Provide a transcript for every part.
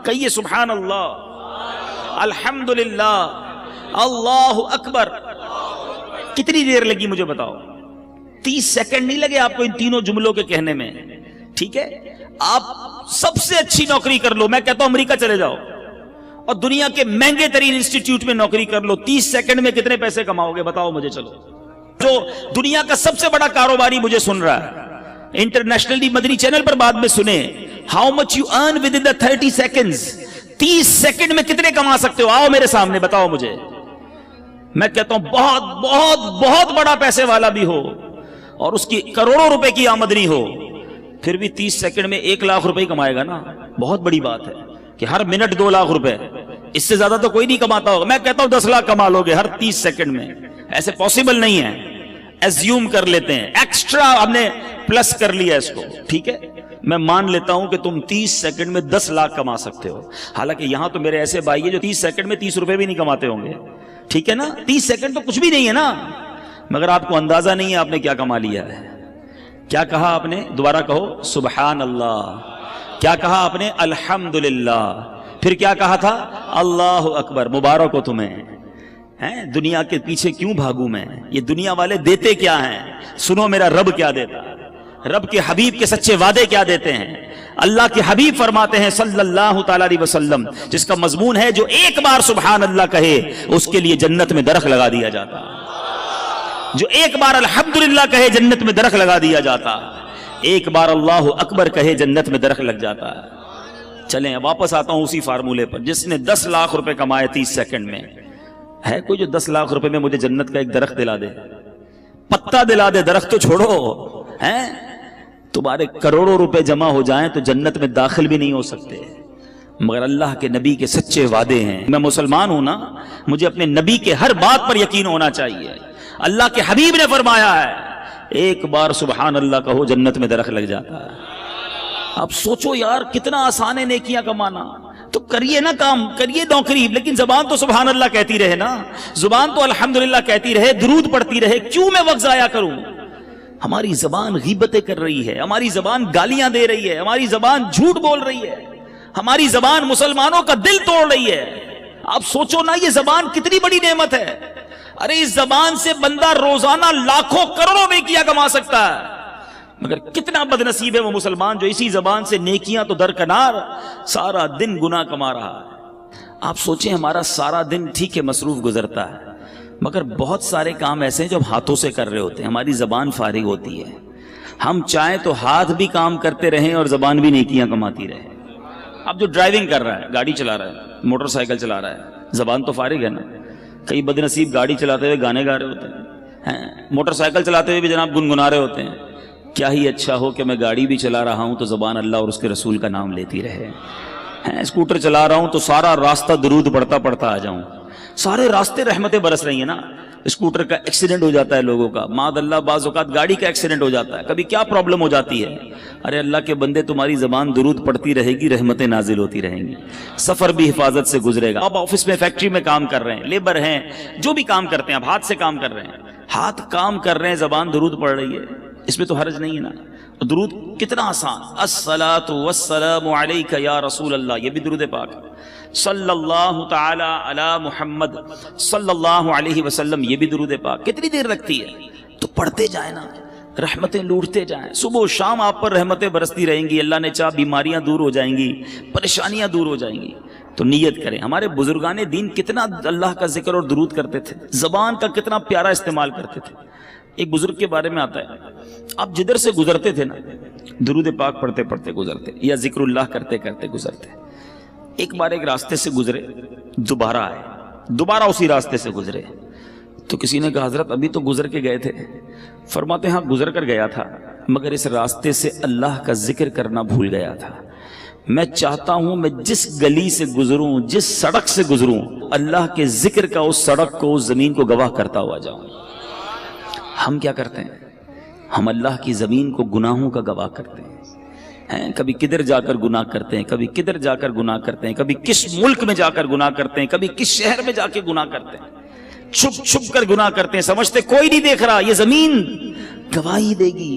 کہیے سبحان اللہ، الحمدللہ، اللہ اکبر۔ کتنی دیر لگی مجھے بتاؤ؟ 30 سیکنڈ نہیں لگے آپ کو ان تینوں جملوں کے کہنے میں، ٹھیک ہے؟ آپ سب سے اچھی نوکری کر لو، میں کہتا ہوں امریکہ چلے جاؤ اور دنیا کے مہنگے ترین انسٹیٹیوٹ میں نوکری کر لو، 30 سیکنڈ میں کتنے پیسے کماؤ گے بتاؤ مجھے؟ چلو، جو دنیا کا سب سے بڑا کاروباری مجھے سن رہا ہے انٹرنیشنلی مدنی چینل پر، بعد میں سنیں how much you earn with in the 30 seconds, 30 second میں کتنے کما سکتے ہو؟ آؤ میرے سامنے بتاؤ مجھے۔ میں کہتا ہوں بہت بہت بہت بڑا پیسے والا بھی ہو اور اس کی کروڑوں روپے کی آمدنی ہو، پھر بھی 30 سیکنڈ میں 1 لاکھ روپے کمائے گا نا۔ بہت بڑی بات ہے کہ ہر منٹ 2 لاکھ روپے، اس سے زیادہ تو کوئی نہیں کماتا ہوگا۔ میں کہتا ہوں 10 لاکھ کما لو گے ہر 30 سیکنڈ میں، ایسے پاسبل نہیں ہے، ایزیوم کر لیتے ہیں، ایکسٹرا ہم نے پلس کر لیا اس کو، ٹھیک ہے؟ میں مان لیتا ہوں کہ تم 30 سیکنڈ میں 10 لاکھ کما سکتے ہو، حالانکہ یہاں تو میرے ایسے بھائی ہیں جو 30 سیکنڈ میں 30 روپے بھی نہیں کماتے ہوں گے، ٹھیک ہے نا؟ 30 سیکنڈ تو کچھ بھی نہیں ہے نا، مگر آپ کو اندازہ نہیں ہے آپ نے کیا کما لیا ہے۔ کیا کہا آپ نے؟ دوبارہ کہو سبحان اللہ۔ کیا کہا آپ نے؟ الحمدللہ۔ پھر کیا کہا تھا؟ اللہ اکبر۔ مبارک ہو تمہیں۔ دنیا کے پیچھے کیوں بھاگوں میں؟ یہ دنیا والے دیتے کیا ہیں؟ سنو میرا رب کیا دیتا ہے، رب کے حبیب کے سچے وعدے کیا دیتے ہیں۔ اللہ کے حبیب فرماتے ہیں صلی اللہ تعالی علیہ وسلم، جس کا مضمون ہے جو ایک بار سبحان اللہ کہے اس کے لیے جنت میں درخت لگا دیا جاتا، جو ایک بار الحمدللہ کہے جنت میں درخت لگا دیا جاتا، ایک بار اللہ اکبر کہے جنت میں درخت لگ جاتا ہے۔ چلیں واپس آتا ہوں اسی فارمولے پر، جس نے 10 لاکھ روپے کمائے 30 سیکنڈ میں، ہے کوئی جو 10 لاکھ روپے میں مجھے جنت کا ایک درخت دلا دے؟ پتا دلا دے، درخت تو چھوڑو، ہیں تمہارے کروڑوں روپے جمع ہو جائیں تو جنت میں داخل بھی نہیں ہو سکتے، مگر اللہ کے نبی کے سچے وعدے ہیں۔ میں مسلمان ہوں نا، مجھے اپنے نبی کے ہر بات پر یقین ہونا چاہیے۔ اللہ کے حبیب نے فرمایا ہے ایک بار سبحان اللہ کہو جنت میں درخت لگ جاتا ہے۔ اب سوچو یار کتنا آسان ہے نیکیاں کمانا، تو کریے نا کام، کریے نوکری، لیکن زبان تو سبحان اللہ کہتی رہے نا، زبان تو الحمدللہ کہتی رہے، درود پڑھتی رہے۔ کیوں میں وقت ضائع کروں؟ ہماری زبان غیبتیں کر رہی ہے، ہماری زبان گالیاں دے رہی ہے، ہماری زبان جھوٹ بول رہی ہے، ہماری زبان مسلمانوں کا دل توڑ رہی ہے۔ آپ سوچو نا یہ زبان کتنی بڑی نعمت ہے۔ ارے اس زبان سے بندہ روزانہ لاکھوں کروڑوں نیکیاں کما سکتا ہے، مگر کتنا بد نصیب ہے وہ مسلمان جو اسی زبان سے نیکیاں تو درکنار سارا دن گناہ کما رہا ہے۔ آپ سوچیں ہمارا سارا دن ٹھیک ہے مصروف گزرتا ہے، مگر بہت سارے کام ایسے ہیں جو ہم ہاتھوں سے کر رہے ہوتے ہیں، ہماری زبان فارغ ہوتی ہے۔ ہم چاہیں تو ہاتھ بھی کام کرتے رہیں اور زبان بھی نیکیاں کماتی رہے۔ اب جو ڈرائیونگ کر رہا ہے، گاڑی چلا رہا ہے، موٹر سائیکل چلا رہا ہے، زبان تو فارغ ہے نا۔ کئی بد نصیب گاڑی چلاتے ہوئے گانے گا رہے ہوتے ہیں، موٹر سائیکل چلاتے ہوئے بھی جناب گنگنا رہے ہوتے ہیں۔ کیا ہی اچھا ہو کہ میں گاڑی بھی چلا رہا ہوں تو زبان اللہ اور اس کے رسول کا نام لیتی رہے، اسکوٹر چلا رہا ہوں تو سارا راستہ درود پڑھتا پڑھتا آ جاؤں، سارے راستے رحمتیں برس رہی ہیں نا۔ اسکوٹر کا ایکسیڈنٹ ہو جاتا ہے لوگوں کا، معاذ اللہ بعض اوقات گاڑی کا ایکسیڈنٹ ہو جاتا ہے، کبھی کیا پرابلم ہو جاتی ہے۔ ارے اللہ کے بندے تمہاری زبان درود پڑھتی رہے گی، رحمتیں نازل ہوتی رہیں گی، سفر بھی حفاظت سے گزرے گا۔ آپ آفس میں فیکٹری میں کام کر رہے ہیں، لیبر ہیں، جو بھی کام کرتے ہیں آپ ہاتھ سے کام کر رہے ہیں، ہاتھ کام کر رہے ہیں، زبان درود پڑھ رہی ہے، اس میں تو حرج نہیں ہے نا۔ درود کتنا آسان، الصلاۃ والسلام علیک یا رسول اللہ، یہ بھی درود پاک، صلی اللہ تعالی علی محمد صلی اللہ علیہ وسلم، یہ بھی درود پاک۔ کتنی دیر لگتی ہے؟ تو پڑھتے جائیں نا، رحمتیں لوٹتے جائیں، صبح و شام آپ پر رحمتیں برستی رہیں گی، اللہ نے چاہ بیماریاں دور ہو جائیں گی، پریشانیاں دور ہو جائیں گی۔ تو نیت کریں۔ ہمارے بزرگان دین کتنا اللہ کا ذکر اور درود کرتے تھے، زبان کا کتنا پیارا استعمال کرتے تھے۔ ایک بزرگ کے بارے میں آتا ہے، آپ جدھر سے گزرتے تھے نا درود پاک پڑھتے پڑھتے گزرتے یا ذکر اللہ کرتے کرتے گزرتے۔ ایک بار ایک راستے سے گزرے، دوبارہ آئے، دوبارہ اسی راستے سے گزرے، تو کسی نے کہا حضرت ابھی تو گزر کے گئے تھے۔ فرماتے ہیں ہاں گزر کر گیا تھا، مگر اس راستے سے اللہ کا ذکر کرنا بھول گیا تھا۔ میں چاہتا ہوں میں جس گلی سے گزروں، جس سڑک سے گزروں، اللہ کے ذکر کا اس سڑک کو، اس زمین کو گواہ کرتا ہوا جاؤں۔ ہم کیا کرتے ہیں؟ ہم اللہ کی زمین کو گناہوں کا گواہ کرتے ہیں، کبھی کدھر جا کر گناہ کرتے ہیں، کبھی کدھر جا کر گناہ کرتے ہیں، کبھی کس ملک میں جا کر گناہ کرتے ہیں، کبھی کس شہر میں جا کے گناہ کرتے ہیں، چھپ چھپ کر گناہ کرتے ہیں، سمجھتے کوئی نہیں دیکھ رہا، یہ زمین گواہی دے گی،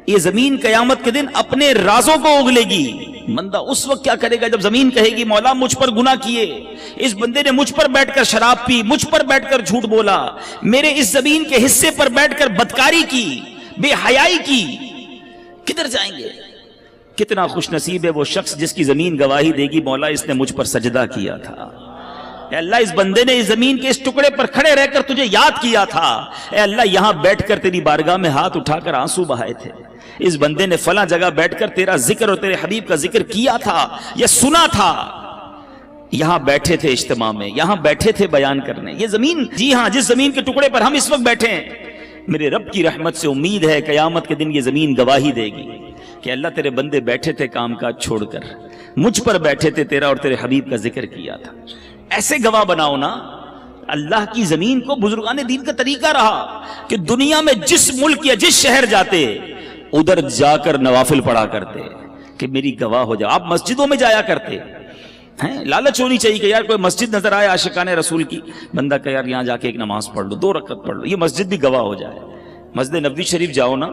یہ زمین قیامت کے دن اپنے رازوں کو اگلے گی۔ بندہ اس وقت کیا کرے گا جب زمین کہے گی مولا مجھ پر گناہ کیے، اس بندے نے مجھ پر بیٹھ کر شراب پی، مجھ پر بیٹھ کر جھوٹ بولا، میرے اس زمین کے حصے پر بیٹھ کر بدکاری کی، بے حیائی کی، کدھر جائیں گے؟ کتنا خوش نصیب ہے وہ شخص جس کی زمین گواہی دے گی مولا اس نے مجھ پر سجدہ کیا تھا، اے اللہ اس بندے نے اس زمین کے اس ٹکڑے پر کھڑے رہ کر تجھے یاد کیا تھا، اے اللہ یہاں بیٹھ کر تیری بارگاہ میں ہاتھ اٹھا کر آنسو بہائے تھے، اس بندے نے فلاں جگہ بیٹھ کر تیرا ذکر اور تیرے حبیب کا ذکر کیا تھا یا سنا تھا، یہاں بیٹھے تھے اجتماع میں، یہاں بیٹھے تھے بیان کرنے، یہ زمین، جی ہاں جس زمین کے ٹکڑے پر ہم اس وقت بیٹھے ہیں، میرے رب کی رحمت سے امید ہے قیامت کے دن یہ زمین گواہی دے گی کہ اللہ تیرے بندے بیٹھے تھے کام کاج چھوڑ کر، مجھ پر بیٹھے تھے، تیرا اور تیرے حبیب کا ذکر کیا تھا۔ ایسے گواہ بناؤ نا۔ اللہ کی زمین کو بزرگان دین کا طریقہ رہا کہ دنیا میں جس ملک یا جس شہر جاتے ادھر جا کر نوافل پڑھا کرتے کہ میری گواہ ہو جاؤ۔ آپ مسجدوں میں جایا کرتے ہیں، لالچ ہونی چاہیے کہ یار کوئی مسجد نظر آئے عاشقان رسول کی، بندہ کہ یار یہاں جا کے ایک نماز پڑھ لو، 2 رکعت پڑھ لو، یہ مسجد بھی گواہ ہو جائے۔ مسجد نبوی شریف جاؤ نا،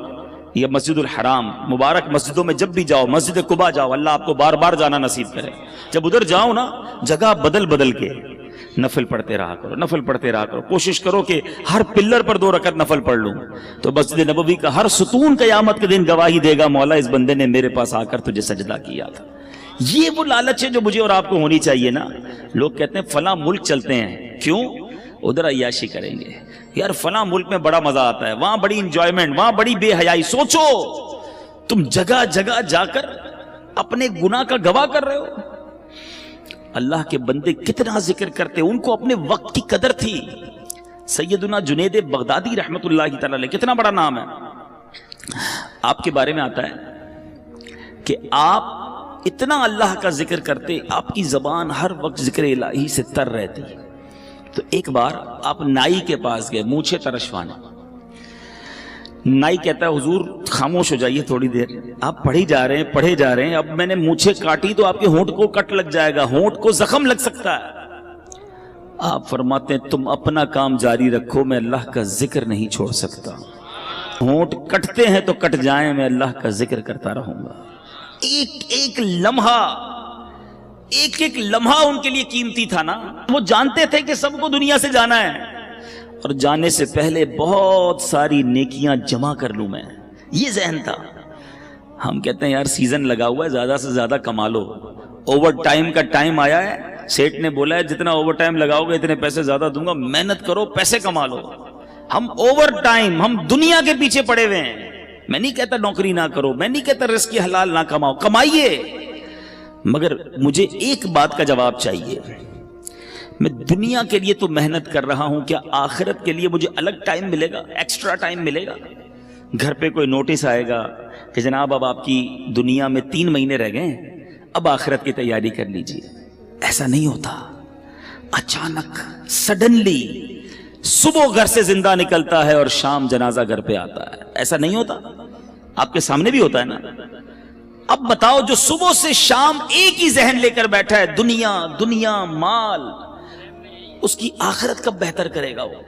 یا مسجد الحرام، مبارک مسجدوں میں جب بھی جاؤ، مسجد قباء جاؤ، اللہ آپ کو بار بار جانا نصیب کرے، جب ادھر جاؤ نا جگہ بدل بدل کے نفل پڑھتے رہا کرو، نفل پڑھتے رہا کرو، کوشش کرو کہ ہر پلر پر 2 رکعت نفل پڑھ لوں، تو مسجد نبوی کا ہر ستون قیامت کے دن گواہی دے گا مولا اس بندے نے میرے پاس آ کر تجھے سجدہ کیا تھا۔ یہ وہ لالچ ہے جو مجھے اور آپ کو ہونی چاہیے نا۔ لوگ کہتے ہیں فلاں ملک چلتے ہیں، کیوں؟ ادھر عیاشی کریں گے، یار فلاں ملک میں بڑا مزہ آتا ہے، وہاں بڑی انجوائمنٹ، وہاں بڑی بے حیائی۔ سوچو تم جگہ جگہ جا کر اپنے گناہ کا گواہ کر رہے ہو۔ اللہ کے بندے کتنا ذکر کرتے، ان کو اپنے وقت کی قدر تھی۔ سیدنا جنید بغدادی رحمت اللہ تعالی علیہ، کتنا بڑا نام ہے، آپ کے بارے میں آتا ہے کہ آپ اتنا اللہ کا ذکر کرتے، آپ کی زبان ہر وقت ذکر الہی سے تر رہتی۔ تو ایک بار آپ نائی کے پاس گئے مونچھیں ترشوانے، نائی کہتا ہے حضور خاموش ہو جائیے تھوڑی دیر، آپ پڑھی جا رہے ہیں، اب میں نے مونچھیں کاٹی تو آپ کے ہونٹ کو کٹ لگ جائے گا، ہونٹ کو زخم لگ سکتا ہے۔ آپ فرماتے ہیں تم اپنا کام جاری رکھو، میں اللہ کا ذکر نہیں چھوڑ سکتا، ہونٹ کٹتے ہیں تو کٹ جائیں، میں اللہ کا ذکر کرتا رہوں گا۔ ایک لمحہ ان کے لیے قیمتی تھا نا۔ وہ جانتے تھے کہ سب کو دنیا سے جانا ہے، اور جانے سے پہلے بہت ساری نیکیاں جمع کر لوں میں، یہ ذہن تھا۔ ہم کہتے ہیں یار سیزن لگا ہوا ہے، زیادہ سے زیادہ کما لو، اوور ٹائم کا ٹائم آیا ہے، سیٹ نے بولا ہے جتنا اوور ٹائم لگاؤ گے اتنے پیسے زیادہ دوں گا، محنت کرو پیسے کما لو۔ ہم اوور ٹائم، ہم دنیا کے پیچھے پڑے ہوئے ہیں۔ میں نہیں کہتا نوکری نہ کرو، میں نہیں کہتا رزق حلال نہ کماؤ، کمائیے، مگر مجھے ایک بات کا جواب چاہیے، میں دنیا کے لیے تو محنت کر رہا ہوں، کیا آخرت کے لیے مجھے الگ ٹائم ملے گا، ایکسٹرا ٹائم ملے گا؟ گھر پہ کوئی نوٹس آئے گا کہ جناب اب آپ کی دنیا میں 3 مہینے رہ گئے، اب آخرت کی تیاری کر لیجئے۔ ایسا نہیں ہوتا، اچانک سڈنلی صبح گھر سے زندہ نکلتا ہے اور شام جنازہ گھر پہ آتا ہے، ایسا نہیں ہوتا؟ آپ کے سامنے بھی ہوتا ہے نا۔ اب بتاؤ جو صبح سے شام ایک ہی ذہن لے کر بیٹھا ہے، دنیا مال، اس کی آخرت کب بہتر کرے گا وہ؟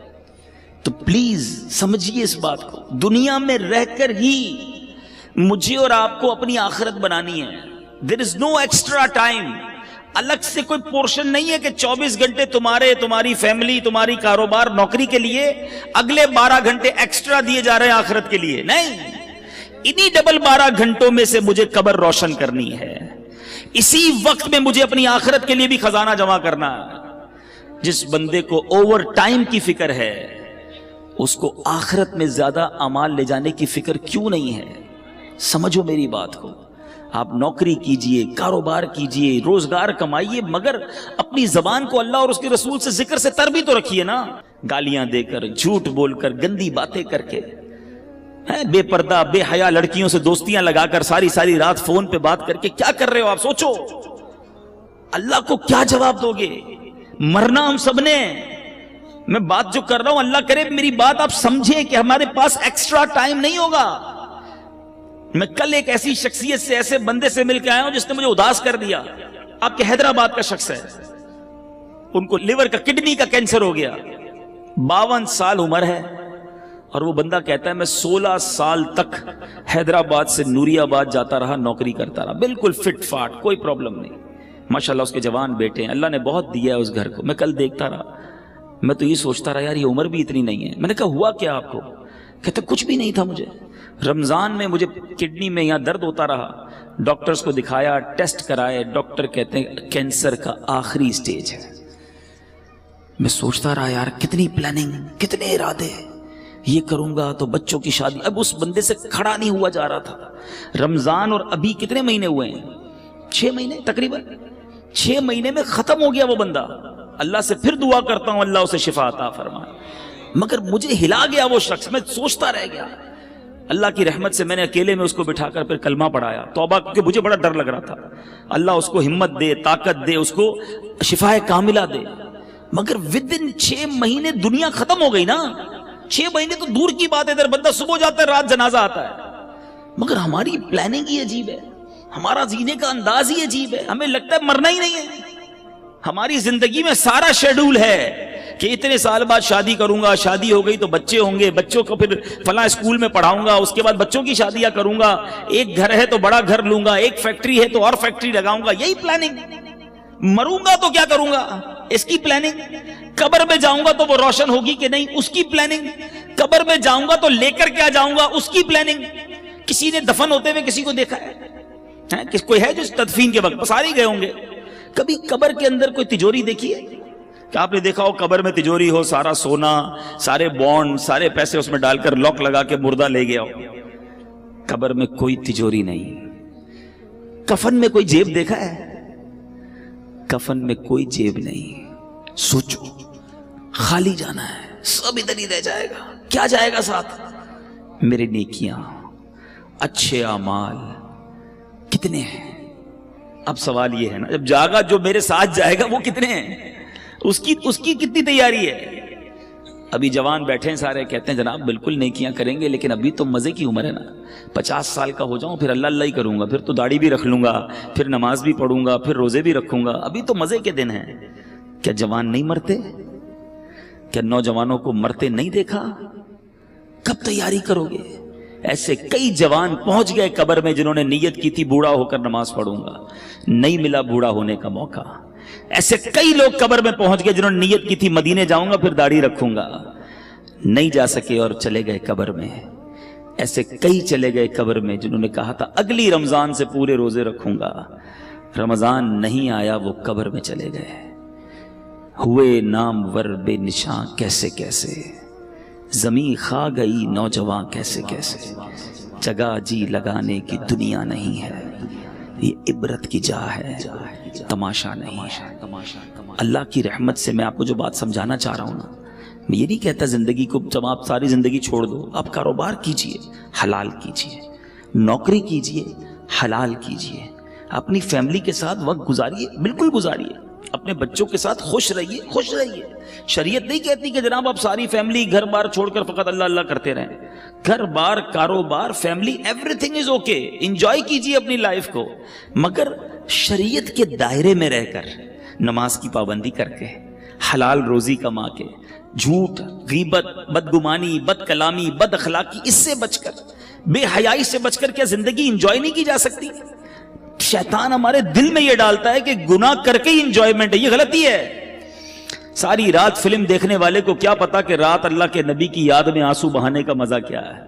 تو پلیز سمجھیے اس بات کو، دنیا میں رہ کر ہی مجھے اور آپ کو اپنی آخرت بنانی ہے۔ There is no extra time، الگ سے کوئی پورشن نہیں ہے کہ 24 گھنٹے تمہاری فیملی، تمہاری کاروبار، نوکری کے لیے، اگلے 12 گھنٹے ایکسٹرا دیے جا رہے ہیں آخرت کے لیے، نہیں، انہی ڈبل 12 گھنٹوں میں سے مجھے قبر روشن کرنی ہے، اسی وقت میں مجھے اپنی آخرت کے لیے بھی خزانہ جمع کرنا ہے۔ جس بندے کو اوور ٹائم کی فکر ہے، اس کو آخرت میں زیادہ اعمال لے جانے کی فکر کیوں نہیں ہے؟ سمجھو میری بات کو۔ آپ نوکری کیجئے، کاروبار کیجئے، روزگار کمائیے، مگر اپنی زبان کو اللہ اور اس کے رسول سے ذکر سے تر بھی تو رکھیے نا۔ گالیاں دے کر، جھوٹ بول کر، گندی باتیں کر کے، بے پردہ بے حیا لڑکیوں سے دوستیاں لگا کر، ساری رات فون پہ بات کر کے کیا کر رہے ہو آپ؟ سوچو اللہ کو کیا جواب دو گے؟ مرنا ہم سب نے۔ میں بات جو کر رہا ہوں، اللہ کرے میری بات آپ سمجھیں کہ ہمارے پاس ایکسٹرا ٹائم نہیں ہوگا۔ میں کل ایک ایسی شخصیت سے، ایسے بندے سے مل کے آیا ہوں جس نے مجھے اداس کر دیا۔ آپ کے حیدرآباد کا شخص ہے، ان کو لیور کا، کڈنی کا کینسر ہو گیا، 52 سال عمر ہے، اور وہ بندہ کہتا ہے میں 16 سال تک حیدرآباد سے نوری آباد جاتا رہا, نوکری کرتا رہا, بالکل فٹ فاٹ, کوئی پرابلم نہیں. ماشاءاللہ اس کے جوان بیٹے ہیں, اللہ نے بہت دیا ہے اس گھر کو. میں کل دیکھتا رہا, میں تو یہ سوچتا رہا یار یہ عمر بھی اتنی نہیں ہے. میں نے کہا ہوا کیا آپ کو؟ کہتا کچھ بھی نہیں تھا مجھے. رمضان میں مجھے کڈنی میں یہاں درد ہوتا رہا, ڈاکٹرز کو دکھایا, ٹیسٹ کرائے, ڈاکٹر کہتے ہیں کینسر کا آخری سٹیج ہے. میں سوچتا رہا یار کتنی پلاننگ, کتنے ارادے, یہ کروں گا تو بچوں کی شادی. اب اس بندے سے کھڑا نہیں ہوا جا رہا تھا. رمضان اور ابھی کتنے مہینے ہوئے ہیں؟ 6 مہینے تقریباً. 6 مہینے میں ختم ہو گیا وہ بندہ. اللہ سے پھر دعا کرتا ہوں اللہ اسے شفا عطا فرمائے. مگر مجھے ہلا گیا وہ شخص, میں سوچتا رہ گیا. اللہ کی رحمت سے میں نے اکیلے میں اس کو بٹھا کر پھر کلمہ پڑھایا, توبہ, کیونکہ مجھے بڑا ڈر لگ رہا تھا. اللہ اس کو ہمت دے, طاقت دے, اس کو شفا کاملہ دے. مگر ودن 6 مہینے دنیا ختم ہو گئی نا. 6 مہینے تو دور کی بات ہے, ادھر بندہ صبح جاتا ہے رات جنازہ آتا ہے. مگر ہماری پلاننگ ہی عجیب ہے, ہمارا جینے کا انداز ہی عجیب ہے. ہمیں لگتا ہے مرنا ہی نہیں ہے. ہماری زندگی میں سارا شیڈول ہے کہ اتنے سال بعد شادی کروں گا, شادی ہو گئی تو بچے ہوں گے, بچوں کو پھر فلاں اسکول میں پڑھاؤں گا, اس کے بعد بچوں کی شادیاں کروں گا, ایک گھر ہے تو بڑا گھر لوں گا, ایک فیکٹری ہے تو اور فیکٹری لگاؤں گا. یہی پلاننگ. مروں گا تو کیا کروں گا, اس کی پلاننگ. قبر میں جاؤں گا تو وہ روشن ہوگی کہ نہیں, اس کی پلاننگ. قبر میں جاؤں گا تو لے کر کیا جاؤں گا, اس کی پلاننگ. کسی نے دفن ہوتے ہوئے کسی کو دیکھا ہے؟ کوئی ہے جو تدفین کے وقت سارے گئے ہوں گے. کبھی قبر کے اندر کوئی تجوری دیکھی ہے کہ آپ نے دیکھا ہو قبر میں تجوری ہو, سارا سونا, سارے بانڈ, سارے پیسے اس میں ڈال کر لاک لگا کے مردہ لے گیا ہو؟ قبر میں کوئی تجوری نہیں. کفن میں کوئی جیب دیکھا ہے؟ کفن میں کوئی جیب نہیں. سوچو, خالی جانا ہے, سب ادھر ہی رہ جائے گا. کیا جائے گا ساتھ؟ میرے نیکیاں, اچھے اعمال کتنے ہیں؟ اب سوال یہ ہے نا, جب جاگا جو میرے ساتھ جائے گا وہ کتنے ہیں, اس کی کتنی تیاری ہے؟ ابھی جوان بیٹھے ہیں سارے, کہتے ہیں جناب بالکل نیکیاں کریں گے, لیکن ابھی تو مزے کی عمر ہے نا. 50 سال کا ہو جاؤں پھر اللہ اللہ ہی کروں گا, پھر تو داڑھی بھی رکھ لوں گا, پھر نماز بھی پڑھوں گا, پھر روزے بھی رکھوں گا. ابھی تو مزے کے دن ہیں. کیا جوان نہیں مرتے؟ کیا نوجوانوں کو مرتے نہیں دیکھا؟ کب تیاری کرو گے؟ ایسے کئی جوان پہنچ گئے قبر میں جنہوں نے نیت کی تھی بوڑھا ہو کر نماز پڑھوں گا, نہیں ملا بوڑھا ہونے کا موقع. ایسے کئی لوگ قبر میں پہنچ گئے جنہوں نے نیت کی تھی مدینے جاؤں گا پھر داڑھی رکھوں گا, نہیں جا سکے اور چلے گئے قبر میں. ایسے کئی چلے گئے قبر میں جنہوں نے کہا تھا اگلی رمضان سے پورے روزے رکھوں گا, رمضان نہیں آیا وہ قبر میں چلے گئے. ہوئے نامور بے نشاں کیسے کیسے, زمین کھا گئی نوجوان کیسے کیسے. جگہ جی لگانے کی دنیا نہیں ہے, یہ عبرت کی جا ہے, تماشا نہیں ہے. اللہ کی رحمت سے میں آپ کو جو بات سمجھانا چاہ رہا ہوں نا, میں یہ نہیں کہتا زندگی کو جب آپ ساری زندگی چھوڑ دو, آپ کاروبار کیجئے, حلال کیجئے, نوکری کیجئے, حلال کیجئے, اپنی فیملی کے ساتھ وقت گزاریے, بالکل گزاریے, اپنے بچوں کے ساتھ خوش رہیے, خوش رہیے. شریعت نہیں کہتی کہ جناب آپ ساری فیملی گھر بار چھوڑ کر فقط اللہ اللہ کرتے رہیں. گھر بار, کاروبار, family, every thing is okay, enjoy کیجئے اپنی لائف کو, مگر شریعت کے دائرے میں رہ کر, نماز کی پابندی کر کے, حلال روزی کما کے, جھوٹ, غیبت, بدگمانی, بد کلامی, بد اخلاقی, اس سے بچ کر, بے حیائی سے بچ کر کیا زندگی انجوائے نہیں کی جا سکتی؟ شیطان ہمارے دل میں یہ ڈالتا ہے کہ گناہ کر کے ہی انجوائمنٹ ہے, یہ غلطی ہے. ساری رات فلم دیکھنے والے کو کیا پتا کہ رات اللہ کے نبی کی یاد میں آنسو بہانے کا مزہ کیا ہے.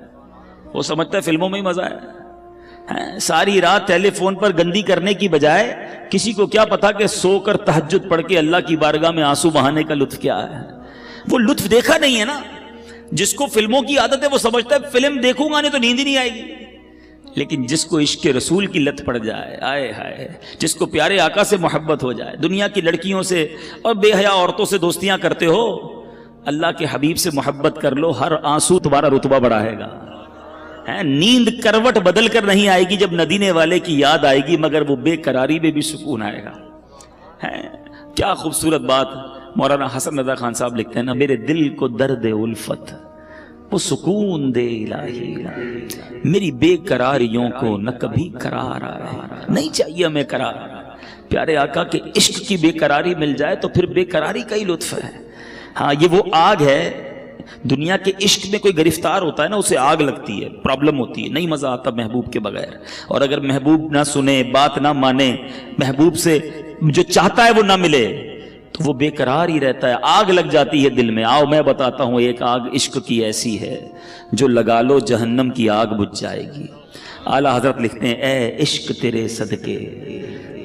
وہ سمجھتا ہے فلموں میں ہی مزہ ہے. ساری رات ٹیلی فون پر گندی کرنے کی بجائے کسی کو کیا پتا کہ سو کر تہجد پڑھ کے اللہ کی بارگاہ میں آنسو بہانے کا لطف کیا ہے. وہ لطف دیکھا نہیں ہے نا. جس کو فلموں کی عادت ہے وہ سمجھتا ہے فلم دیکھوں گا نہیں تو نیند ہی نہیں آئے گی. لیکن جس کو عشق رسول کی لت پڑ جائے, آئے ہائے, جس کو پیارے آقا سے محبت ہو جائے, دنیا کی لڑکیوں سے اور بے حیا عورتوں سے دوستیاں کرتے ہو, اللہ کے حبیب سے محبت کر لو, ہر آنسو تمہارا رتبہ بڑھائے گا. نیند کروٹ بدل کر نہیں آئے گی جب ندینے والے کی یاد آئے گی, مگر وہ بے قراری میں بھی سکون آئے گا. کیا خوبصورت بات مولانا حسن رضا خان صاحب لکھتے ہیں نا, میرے دل کو درد الفت وہ سکون دے الہی, میری بے قراریوں کو نہ کبھی قرار آئے. نہیں چاہیے ہمیں قرار, پیارے آقا کے عشق کی بے قراری مل جائے تو پھر بے قراری کا ہی لطف ہے. ہاں یہ وہ آگ ہے دنیا کے عشق میں کوئی گرفتار ہوتا ہے نا، اسے آگ لگتی ہے، پرابلم ہوتی ہے، نہیں مزہ آتا محبوب کے بغیر. اور اگر محبوب نہ سنے، بات نہ مانے، محبوب سے جو چاہتا ہے وہ نہ ملے تو وہ بے قرار ہی رہتا ہے، آگ لگ جاتی ہے دل میں. آؤ میں بتاتا ہوں، ایک آگ عشق کی ایسی ہے جو لگا لو جہنم کی آگ بجھ جائے گی. اعلیٰ حضرت لکھتے ہیں، اے عشق تیرے صدقے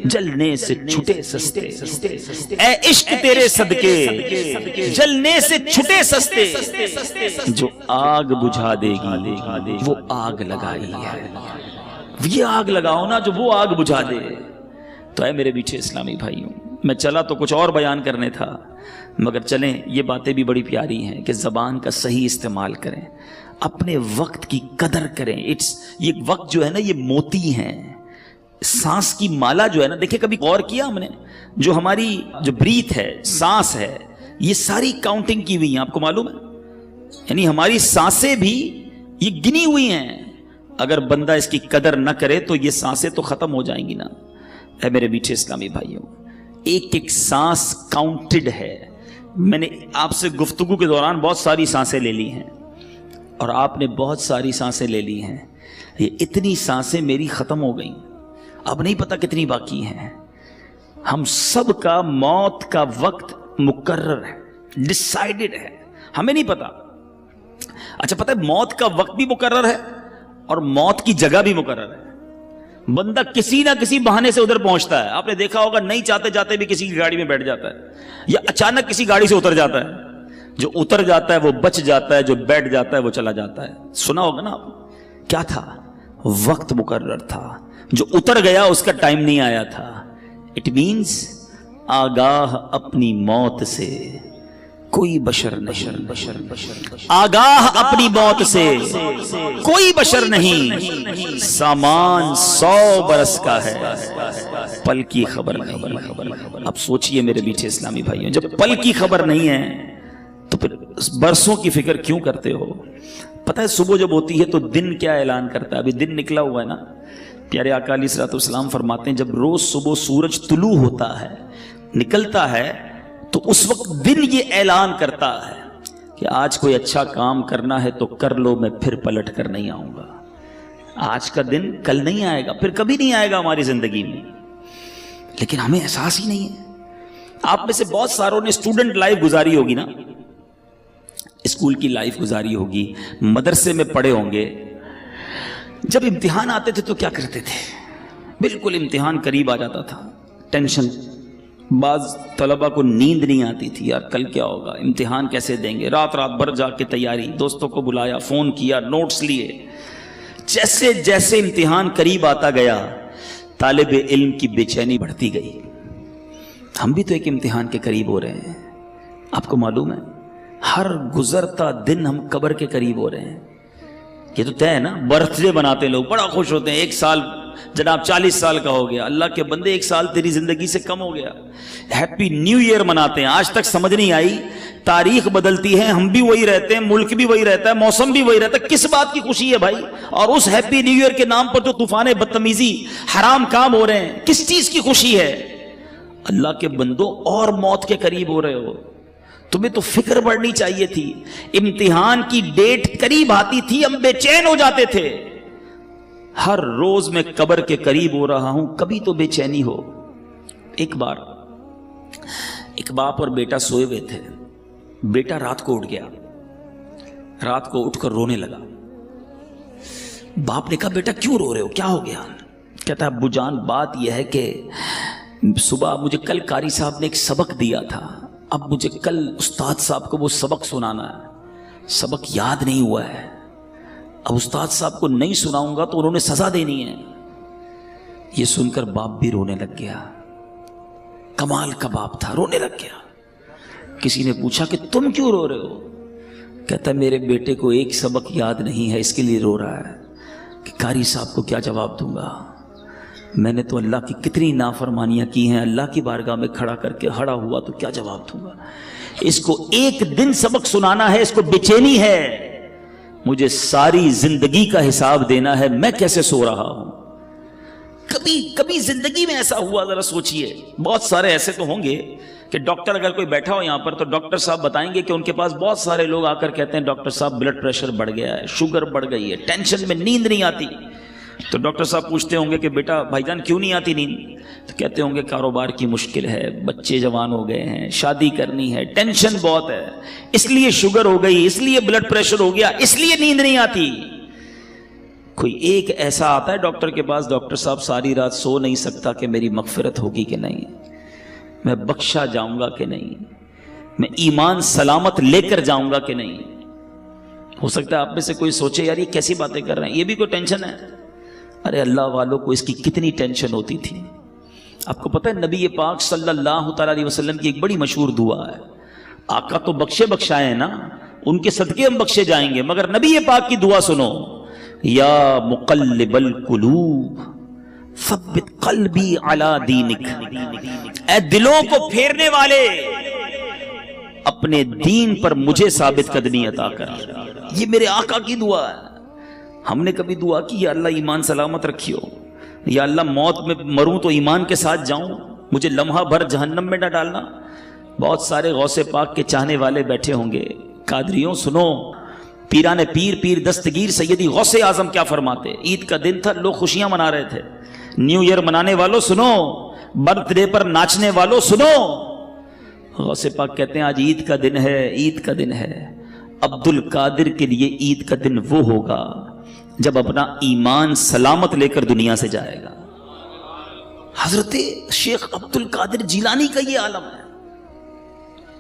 جلنے سے چھٹے سستے، اے عشق تیرے صدقے جلنے سے چھٹے سستے، جو آگ بجھا دے گی وہ آگ لگائی ہے. یہ آگ لگاؤ نا جو وہ آگ بجھا دے. تو اے میرے میٹھے اسلامی بھائیوں، میں چلا تو کچھ اور بیان کرنے تھا، مگر چلیں یہ باتیں بھی بڑی پیاری ہیں کہ زبان کا صحیح استعمال کریں، اپنے وقت کی قدر کریں. یہ وقت جو ہے نا یہ موتی ہیں، سانس کی مالا جو ہے نا، دیکھیں کبھی غور کیا ہم نے، جو ہماری جو بریتھ ہے، سانس ہے، یہ ساری کاؤنٹنگ کی ہوئی ہیں، آپ کو معلوم ہے؟ یعنی ہماری سانسیں بھی یہ گنی ہوئی ہیں. اگر بندہ اس کی قدر نہ کرے تو یہ سانسیں تو ختم ہو جائیں گی نا. اے میرے میٹھے اسلامی بھائیوں، ایک ایک سانس کاؤنٹڈ ہے. میں نے آپ سے گفتگو کے دوران بہت ساری سانسیں لے لی ہیں اور آپ نے بہت ساری سانسیں لے لی ہیں. یہ اتنی سانسیں میری ختم ہو گئیں، اب نہیں پتا کتنی باقی ہیں. ہم سب کا موت کا وقت مقرر ہے، ڈیسائیڈڈ ہے، ہمیں نہیں پتا. اچھا پتہ ہے موت کا وقت بھی مقرر ہے اور موت کی جگہ بھی مقرر ہے. بندہ کسی نہ کسی بہانے سے ادھر پہنچتا ہے. آپ نے دیکھا ہوگا نہیں چاہتے جاتے بھی کسی کی گاڑی میں بیٹھ جاتا ہے یا اچانک کسی گاڑی سے اتر جاتا ہے. جو اتر جاتا ہے وہ بچ جاتا ہے، جو بیٹھ جاتا ہے وہ چلا جاتا ہے. سنا ہوگا نا آپ، کیا تھا؟ وقت مقرر تھا. جو اتر گیا اس کا ٹائم نہیں آیا تھا. اٹ مینز آگاہ اپنی موت سے کوئی بشر نہیں، آگاہ اپنی موت سے کوئی بشر نہیں. سامان 100 برس کا ہے، پل کی خبر نہیں. اب سوچئے میرے میٹھے اسلامی بھائیوں، جب پل کی خبر نہیں ہے تو پھر برسوں کی فکر کیوں کرتے ہو؟ پتہ ہے صبح جب ہوتی ہے تو دن کیا اعلان کرتا ہے؟ ابھی دن نکلا ہوا ہے نا. پیارے آقا علیہ الصلوۃ والسلام فرماتے ہیں جب روز صبح سورج طلوع ہوتا ہے، نکلتا ہے، تو اس وقت دن یہ اعلان کرتا ہے کہ آج کوئی اچھا کام کرنا ہے تو کر لو، میں پھر پلٹ کر نہیں آؤں گا. آج کا دن کل نہیں آئے گا، پھر کبھی نہیں آئے گا ہماری زندگی میں، لیکن ہمیں احساس ہی نہیں ہے. آپ میں سے بہت ساروں نے اسٹوڈنٹ لائف گزاری ہوگی نا، اسکول کی لائف گزاری ہوگی، مدرسے میں پڑھے ہوں گے. جب امتحان آتے تھے تو کیا کرتے تھے؟ بالکل امتحان قریب آ جاتا تھا، ٹینشن. بعض طلبہ کو نیند نہیں آتی تھی، یار کل کیا ہوگا، امتحان کیسے دیں گے. رات بھر جا کے تیاری، دوستوں کو بلایا، فون کیا، نوٹس لیے. جیسے جیسے امتحان قریب آتا گیا طالب علم کی بے چینی بڑھتی گئی. ہم بھی تو ایک امتحان کے قریب ہو رہے ہیں. آپ کو معلوم ہے ہر گزرتا دن ہم قبر کے قریب ہو رہے ہیں. یہ تو طے ہے نا. برتھ ڈے بناتے لوگ، بڑا خوش ہوتے ہیں، 1 سال جناب 40 سال کا ہو گیا. اللہ کے بندے 1 سال تیری زندگی سے کم ہو گیا. ہیپی نیو ایئر مناتے ہیں. آج تک سمجھ نہیں آئی، تاریخ بدلتی ہے، ہم بھی وہی رہتے ہیں، ملک بھی وہی رہتا ہے، موسم بھی وہی رہتا ہے. کس بات کی خوشی ہے بھائی؟ اور اس ہیپی نیو ایئر کے نام پر جو طوفان بدتمیزی، حرام کام ہو رہے ہیں، کس چیز کی خوشی ہے؟ اللہ کے بندوں اور موت کے قریب ہو رہے ہو. تمہیں تو فکر بڑھنی چاہیے تھی. امتحان کی ڈیٹ قریب آتی تھی ہم بے چین ہو جاتے تھے. ہر روز میں قبر کے قریب ہو رہا ہوں، کبھی تو بے چینی ہو. ایک بار ایک باپ اور بیٹا سوئے ہوئے تھے. بیٹا رات کو اٹھ گیا، رات کو اٹھ کر رونے لگا. باپ نے کہا بیٹا کیوں رو رہے ہو، کیا ہو گیا؟ کہتا ابو جان بات یہ ہے کہ صبح مجھے کل قاری صاحب نے ایک سبق دیا تھا، اب مجھے کل استاد صاحب کو وہ سبق سنانا ہے، سبق یاد نہیں ہوا ہے. اب استاد صاحب کو نہیں سناؤں گا تو انہوں نے سزا دینی ہے. یہ سن کر باپ بھی رونے لگ گیا. کمال کا باپ تھا، رونے لگ گیا. کسی نے پوچھا کہ تم کیوں رو رہے ہو؟ کہتا میرے بیٹے کو ایک سبق یاد نہیں ہے، اس کے لیے رو رہا ہے کہ قاری صاحب کو کیا جواب دوں گا. میں نے تو اللہ کی کتنی نافرمانیاں کی ہیں، اللہ کی بارگاہ میں کھڑا کر کے ہڑا ہوا تو کیا جواب دوں گا. اس کو ایک دن سبق سنانا ہے، اس کو بے چینی ہے. مجھے ساری زندگی کا حساب دینا ہے، میں کیسے سو رہا ہوں. کبھی کبھی زندگی میں ایسا ہوا؟ ذرا سوچئے. بہت سارے ایسے تو ہوں گے کہ ڈاکٹر اگر کوئی بیٹھا ہو یہاں پر تو ڈاکٹر صاحب بتائیں گے کہ ان کے پاس بہت سارے لوگ آ کر کہتے ہیں ڈاکٹر صاحب بلڈ پریشر بڑھ گیا ہے، شوگر بڑھ گئی ہے، ٹینشن میں نیند نہیں آتی. تو ڈاکٹر صاحب پوچھتے ہوں گے کہ بیٹا بھائی جان کیوں نہیں آتی نیند؟ تو کہتے ہوں گے کاروبار کی مشکل ہے، بچے جوان ہو گئے ہیں، شادی کرنی ہے، ٹینشن بہت ہے، اس لیے شوگر ہو گئی، اس لیے بلڈ پریشر ہو گیا، اس لیے نیند نہیں آتی. کوئی ایک ایسا آتا ہے ڈاکٹر کے پاس، ڈاکٹر صاحب ساری رات سو نہیں سکتا کہ میری مغفرت ہوگی کہ نہیں، میں بخشا جاؤں گا کہ نہیں، میں ایمان سلامت لے کر جاؤں گا کہ نہیں. ہو سکتا ہے آپ میں سے کوئی سوچے یار یہ کیسی باتیں کر رہے ہیں، یہ بھی کوئی ٹینشن ہے؟ ارے اللہ والوں کو اس کی کتنی ٹینشن ہوتی تھی. آپ کو پتہ ہے نبی پاک صلی اللہ تعالیٰ علیہ وسلم کی ایک بڑی مشہور دعا ہے. آقا تو بخشائے ہیں نا، ان کے صدقے ہم بخشے جائیں گے، مگر نبی پاک کی دعا سنو، یا مقلب القلوب ثبت قلبی علی دینک، اے دلوں کو پھیرنے والے اپنے دین پر مجھے ثابت قدمی عطا کر. یہ میرے آقا کی دعا ہے. ہم نے کبھی دعا کی یا اللہ ایمان سلامت رکھیو، یا اللہ موت میں مروں تو ایمان کے ساتھ جاؤں، مجھے لمحہ بھر جہنم میں نہ ڈالنا؟ بہت سارے غوث پاک کے چاہنے والے بیٹھے ہوں گے. قادریوں سنو، پیران پیر دستگیر سیدی غوث اعظم کیا فرماتے. عید کا دن تھا، لوگ خوشیاں منا رہے تھے. نیو ایئر منانے والوں سنو، برتھ ڈے پر ناچنے والوں سنو. غوث پاک کہتے ہیں آج عید کا دن ہے، عید کا دن ہے. عبد القادر کے لیے عید کا دن وہ ہوگا جب اپنا ایمان سلامت لے کر دنیا سے جائے گا. حضرت شیخ عبد القادر جیلانی کا یہ عالم ہے.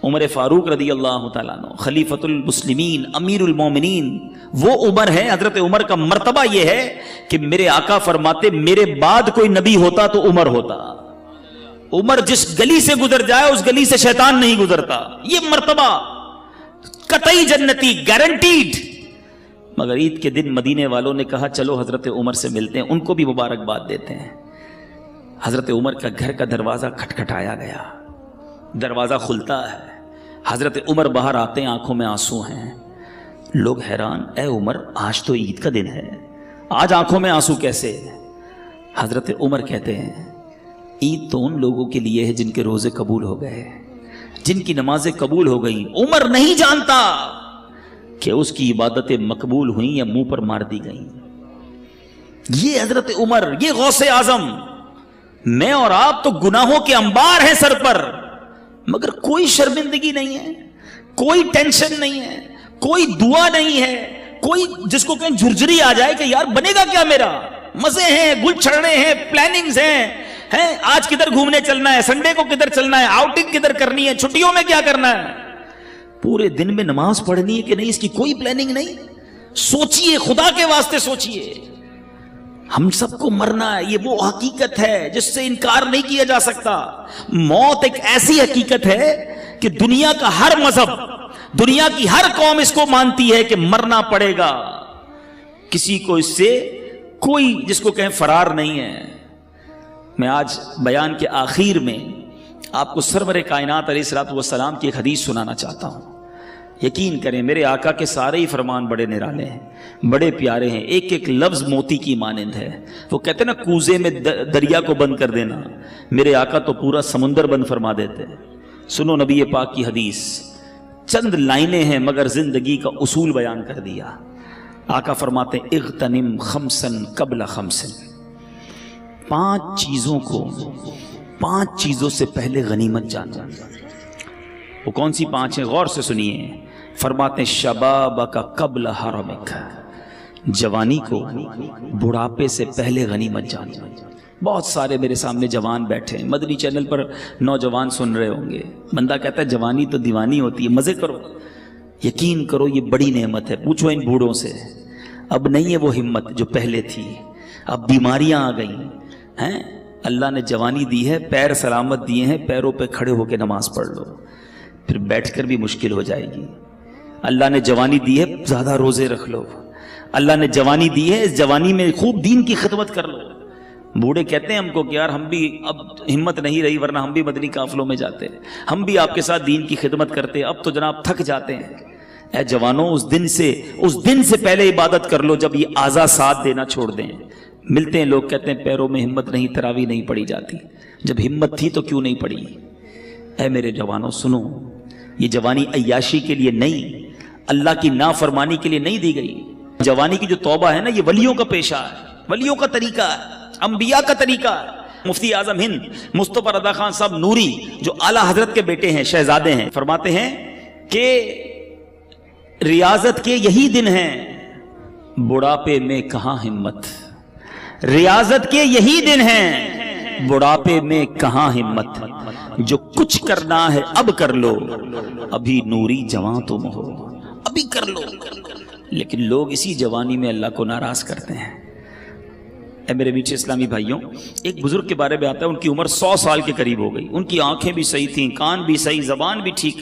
عمر فاروق رضی اللہ تعالیٰ عنہ خلیفۃ المسلمین امیر المومنین، وہ عمر ہے. حضرت عمر کا مرتبہ یہ ہے کہ میرے آقا فرماتے میرے بعد کوئی نبی ہوتا تو عمر ہوتا. عمر جس گلی سے گزر جائے اس گلی سے شیطان نہیں گزرتا. یہ مرتبہ قطعی جنتی، گارنٹیڈ. مگر عید کے دن مدینے والوں نے کہا چلو حضرت عمر سے ملتے ہیں، ان کو بھی مبارکباد دیتے ہیں. حضرت عمر کا گھر کا دروازہ کھٹکھٹایا گیا، دروازہ کھلتا ہے، حضرت عمر باہر آتے ہیں، آنکھوں میں آنسو ہیں. لوگ حیران، اے عمر آج تو عید کا دن ہے، آج آنکھوں میں آنسو کیسے؟ حضرت عمر کہتے ہیں عید تو ان لوگوں کے لیے ہے جن کے روزے قبول ہو گئے، جن کی نمازیں قبول ہو گئیں. عمر نہیں جانتا کہ اس کی عبادتیں مقبول ہوئیں یا منہ پر مار دی گئیں. یہ حضرت عمر، یہ غوث اعظم. میں اور آپ تو گناہوں کے انبار ہیں سر پر، مگر کوئی شرمندگی نہیں ہے، کوئی ٹینشن نہیں ہے، کوئی دعا نہیں ہے، کوئی جس کو کہیں جھرجھری آ جائے کہ یار بنے گا کیا میرا. مزے ہیں، گل چھڑنے ہیں، پلاننگز ہیں، آج کدھر گھومنے چلنا ہے، سنڈے کو کدھر چلنا ہے، آؤٹنگ کدھر کرنی ہے، چھٹیوں میں کیا کرنا ہے. پورے دن میں نماز پڑھنی ہے کہ نہیں، اس کی کوئی پلاننگ نہیں. سوچئے، خدا کے واسطے سوچئے. ہم سب کو مرنا ہے، یہ وہ حقیقت ہے جس سے انکار نہیں کیا جا سکتا. موت ایک ایسی حقیقت ہے کہ دنیا کا ہر مذہب، دنیا کی ہر قوم اس کو مانتی ہے کہ مرنا پڑے گا. کسی کو اس سے کوئی جس کو کہیں فرار نہیں ہے. میں آج بیان کے آخر میں آپ کو سرور کائنات علیہ الصلوۃ والسلام کی ایک حدیث سنانا چاہتا ہوں. یقین کریں میرے آقا کے سارے ہی فرمان بڑے نرالے ہیں، بڑے پیارے ہیں، ایک ایک لفظ موتی کی مانند ہے. وہ کہتے ہیں نا کوزے میں دریا کو بند کر دینا، میرے آقا تو پورا سمندر بند فرما دیتے ہیں. سنو نبی پاک کی حدیث، چند لائنیں ہیں مگر زندگی کا اصول بیان کر دیا. آقا فرماتے ہیں اغتنم خمسن قبل خمسن، 5 چیزوں کو 5 چیزوں سے پہلے غنیمت جانا. وہ کون سی 5 ہیں؟ غور سے سنیے. فرماتے ہیں شبابک قبل حرمک، جوانی کو بڑھاپے سے پہلے غنیمت جانا. بہت سارے میرے سامنے جوان بیٹھے ہیں، مدنی چینل پر نوجوان سن رہے ہوں گے. بندہ کہتا ہے جوانی تو دیوانی ہوتی ہے، مزے کرو. یقین کرو یہ بڑی نعمت ہے. پوچھو ان بوڑھوں سے، اب نہیں ہے وہ ہمت جو پہلے تھی. اب بیماریاں آ گئی ہیں. اللہ نے جوانی دی ہے، پیر سلامت دیے ہیں، پیروں پہ کھڑے ہو کے نماز پڑھ لو، پھر بیٹھ کر بھی مشکل ہو جائے گی. اللہ نے جوانی دی ہے، زیادہ روزے رکھ لو. اللہ نے جوانی دی ہے، اس جوانی میں خوب دین کی خدمت کر لو. بوڑھے کہتے ہیں ہم کو کہ یار ہم بھی اب ہمت نہیں رہی، ورنہ ہم بھی مدنی قافلوں میں جاتے، ہم بھی آپ کے ساتھ دین کی خدمت کرتے، اب تو جناب تھک جاتے ہیں. اے جوانوں، اس دن سے پہلے عبادت کر لو جب یہ اعضاء ساتھ دینا چھوڑ دیں. ملتے ہیں لوگ کہتے ہیں پیروں میں ہمت نہیں، تراویح نہیں پڑھی جاتی. جب ہمت تھی تو کیوں نہیں پڑھی؟ اے میرے جوانوں سنو، یہ جوانی عیاشی کے لیے نہیں، اللہ کی نافرمانی کے لیے نہیں دی گئی۔ جوانی کی جو توبہ ہے نا، یہ ولیوں کا پیشہ ہے، ولیوں کا طریقہ ہے، انبیاء کا طریقہ ہے۔ مفتی اعظم ہند مصطفی رضا خان صاحب نوری، جو اعلیٰ حضرت کے بیٹے ہیں، شہزادے ہیں، فرماتے ہیں کہ ریاضت کے یہی دن ہیں، بڑھاپے میں کہاں ہمت۔ ریاضت کے یہی دن ہیں، بڑھاپے میں کہاں ہمت۔ جو کچھ کرنا ہے اب کر لو، ابھی نوری جوان تم ہو، ابھی کر لو۔ لیکن لوگ اسی جوانی میں اللہ کو ناراض کرتے ہیں۔ اے میرے میٹھے اسلامی بھائیوں، ایک بزرگ کے بارے میں آتا ہے، ان کی عمر 100 سال کے قریب ہو گئی، ان کی آنکھیں بھی صحیح تھیں، کان بھی صحیح، زبان بھی ٹھیک،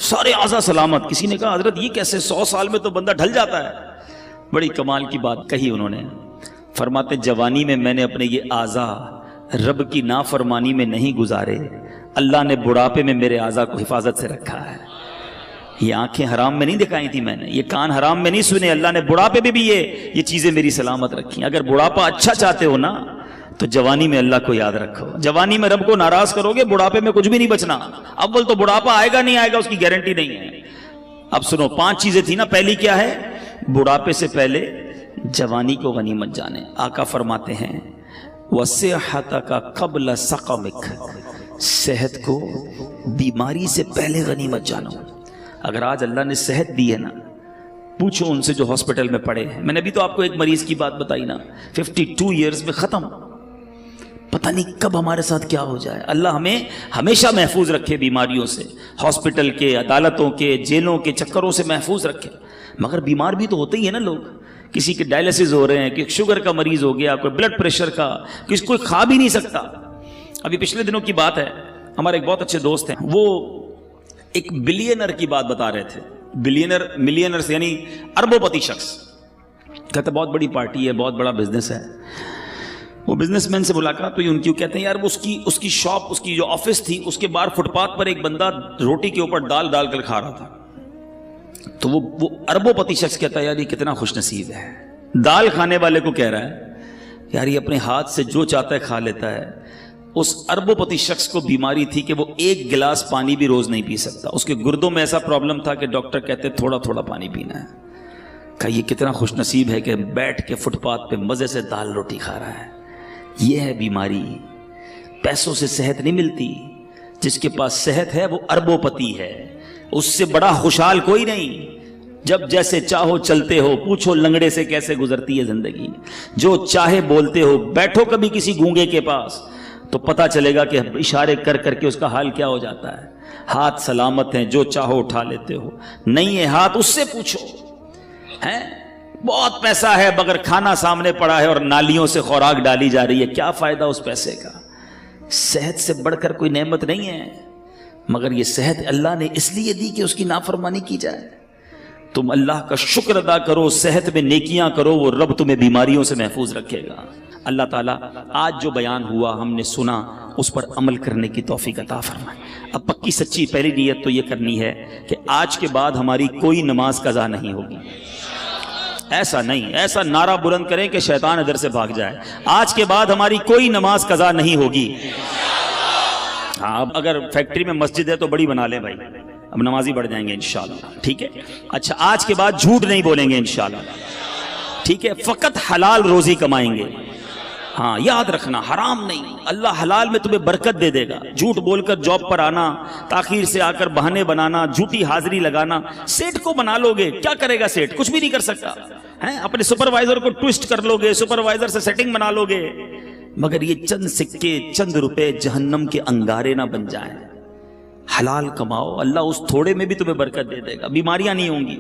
سارے اعضاء سلامت۔ کسی نے کہا حضرت یہ کیسے 100 سال میں تو بندہ ڈھل جاتا ہے؟ بڑی کمال کی بات کہی انہوں نے، فرماتے جوانی میں میں نے اپنے یہ اعضاء رب کی نافرمانی میں نہیں گزارے، اللہ نے بڑھاپے میں میرے اعضاء کو حفاظت سے رکھا ہے۔ یہ آنکھیں حرام میں نہیں دکھائی تھی میں نے، یہ کان حرام میں نہیں سنے، اللہ نے بڑھاپے میں بھی یہ چیزیں میری سلامت رکھی۔ اگر بڑھاپا اچھا چاہتے ہو نا تو جوانی میں اللہ کو یاد رکھو۔ جوانی میں رب کو ناراض کرو گے، بڑھاپے میں کچھ بھی نہیں بچنا۔ اول تو بڑھاپا آئے گا نہیں آئے گا اس کی گارنٹی نہیں ہے۔ اب سنو، 5 چیزیں تھی نا، پہلی کیا ہے؟ بڑھاپے سے پہلے جوانی کو غنیمت جانے۔ آقا فرماتے ہیں وَصِحَّتَكَ قَبْلَ سَقَمِكَ، صحت کو بیماری سے پہلے غنیمت جانو۔ اگر آج اللہ نے صحت دی ہے نا، پوچھو ان سے جو ہاسپٹل میں پڑے ہیں۔ میں نے بھی تو آپ کو ایک مریض کی بات بتائی نا، 52 ایئرز میں ختم، پتہ نہیں کب ہمارے ساتھ کیا ہو جائے۔ اللہ ہمیں ہمیشہ محفوظ رکھے بیماریوں سے، ہاسپٹل کے، عدالتوں کے، جیلوں کے چکروں سے محفوظ رکھے۔ مگر بیمار بھی تو ہوتے ہی ہیں نا لوگ، کسی کے ڈائلسس ہو رہے ہیں، کہ شوگر کا مریض ہو گیا، کوئی بلڈ پریشر کا، کسی کوئی کھا بھی نہیں سکتا۔ ابھی پچھلے دنوں کی بات ہے، ہمارے ایک بہت اچھے دوست ہیں، وہ ایک بلینر کی بات بتا رہے تھے۔ بلینر، ملینر یعنی اربوں پتی شخص، کہتے بہت بڑی پارٹی ہے، بہت بڑا بزنس ہے۔ وہ بزنس مین سے ملاقات ہوئی ان کی، کہتے ہیں یار وہ اس کی شاپ، اس کی جو آفس تھی، اس کے باہر فٹ پاتھ پر ایک بندہ روٹی کے اوپر دال ڈال کر کھا رہا تھا۔ تو وہ اربوں پتی شخص کہتا ہے یار یہ کتنا خوش نصیب ہے، دال کھانے والے کو کہہ رہا ہے یار یہ اپنے ہاتھ سے جو چاہتا ہے کھا لیتا ہے۔ اس اربوں پتی شخص کو بیماری تھی کہ وہ 1 گلاس پانی بھی روز نہیں پی سکتا، اس کے گردوں میں ایسا پرابلم تھا کہ ڈاکٹر کہتے تھوڑا تھوڑا پانی پینا ہے۔ کہا یہ کتنا خوش نصیب ہے کہ بیٹھ کے فٹ پاتھ پہ مزے سے دال روٹی کھا رہا ہے۔ یہ ہے بیماری، پیسوں سے صحت نہیں ملتی۔ جس کے پاس صحت ہے وہ اربوں پتی ہے، اس سے بڑا خوشحال کوئی نہیں۔ جب جیسے چاہو چلتے ہو، پوچھو لنگڑے سے کیسے گزرتی ہے زندگی، جو چاہے بولتے ہو۔ بیٹھو کبھی کسی گونگے کے پاس تو پتہ چلے گا کہ اشارے کر کر کے اس کا حال کیا ہو جاتا ہے۔ ہاتھ سلامت ہیں، جو چاہو اٹھا لیتے ہو، نہیں ہے ہاتھ اس سے پوچھو۔ ہیں بہت پیسہ ہے مگر کھانا سامنے پڑا ہے اور نالیوں سے خوراک ڈالی جا رہی ہے، کیا فائدہ اس پیسے کا؟ صحت سے بڑھ کر کوئی نعمت نہیں ہے، مگر یہ صحت اللہ نے اس لیے دی کہ اس کی نافرمانی کی جائے۔ تم اللہ کا شکر ادا کرو، صحت میں نیکیاں کرو، وہ رب تمہیں بیماریوں سے محفوظ رکھے گا۔ اللہ تعالیٰ آج جو بیان ہوا ہم نے سنا، اس پر عمل کرنے کی توفیق عطا فرمائے۔ اب پکی سچی پہلی نیت تو یہ کرنی ہے کہ آج کے بعد ہماری کوئی نماز قضا نہیں ہوگی۔ ایسا نہیں، ایسا نعرہ بلند کریں کہ شیطان ادھر سے بھاگ جائے۔ آج کے بعد ہماری کوئی نماز قضا نہیں ہوگی۔ ہاں اب اگر فیکٹری میں مسجد ہے تو بڑی بنا لیں بھائی، اب نمازی بڑھ جائیں گے انشاءاللہ، ٹھیک ہے؟ اچھا آج کے بعد جھوٹ نہیں بولیں گے انشاءاللہ، ٹھیک ہے؟ فقط حلال روزی کمائیں گے۔ ہاں یاد رکھنا، حرام نہیں، اللہ حلال میں تمہیں برکت دے دے گا۔ جھوٹ بول کر جاب پر آنا، تاخیر سے آ کر بہانے بنانا، جھوٹی حاضری لگانا، سیٹ کو بنا لو گے، کیا کرے گا سیٹ؟ کچھ بھی نہیں کر سکتا ہے۔ اپنے سپروائزر کو ٹوسٹ کر لو گے، سپروائزر سے سیٹنگ بنا لو گے، مگر یہ چند سکے، چند روپے جہنم کے انگارے نہ بن جائیں۔ حلال کماؤ، اللہ اس تھوڑے میں بھی تمہیں برکت دے دے گا، بیماریاں نہیں ہوں گی۔